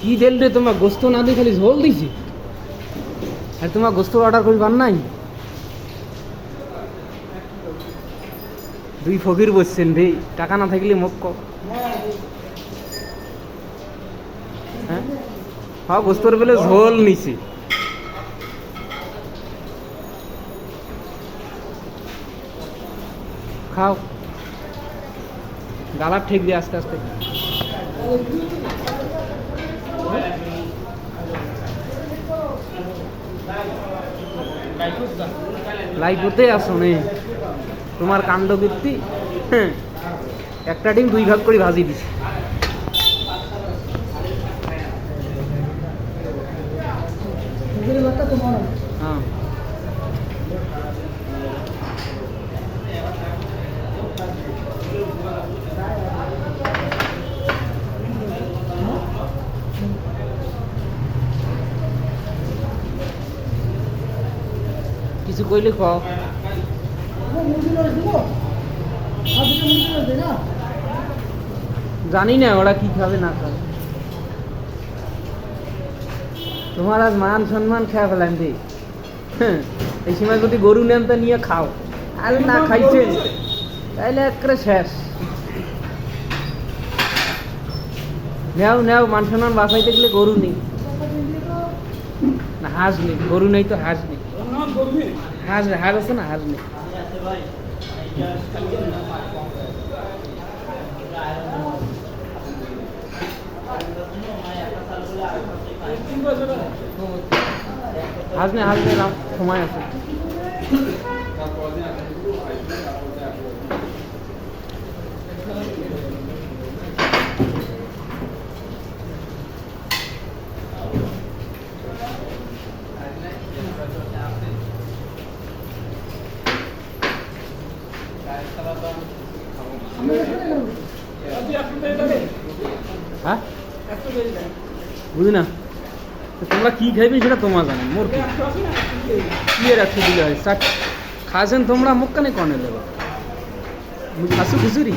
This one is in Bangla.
কি দিল রে তোমার গোস্ত না দিয়ে খালি ঝোল দিছি আর তোমার গোস্ত অর্ডার করবার নাই দুই ফকির বসছেন রে টাকা না থাকলে মক্ক হ্যাঁ হ্যাঁ গোস্তর বেলে ঝোল নিছি খাও গালার ঠিক দিয়ে আস্তে আস্তে লাইফতে আসো নে তোমার কাণ্ড কীর্তি একটা ডিম দুই ভাগ করে ভাজি দিছি হ্যাঁ কিছু কইলে খাও জানি না ওরা কি খাবে না খাবে তোমার আজ মান সম্মান খেয়ে ফেলাম রে এই সময় যদি গরু নেন তো নিয়ে খাও আর না খাইছে তাইলে একটা শেষ নেও নেও মান সম্মান বাঁচাইতে গেলে গরু নেই না হাঁস নেই গরু নেই তো হাঁস নেই হাঁস হাঁস আছে না হাঁস নেই হাঁস নেই সময় আছে হ্যাঁ বুঝি না তোমরা কি খাইবে সেটা তোমার জানো মোর কি এর একশো দিলে হয় খাচ্ছেন তোমরা মুখ কানে কনে দেবো খাসু খিচুড়ি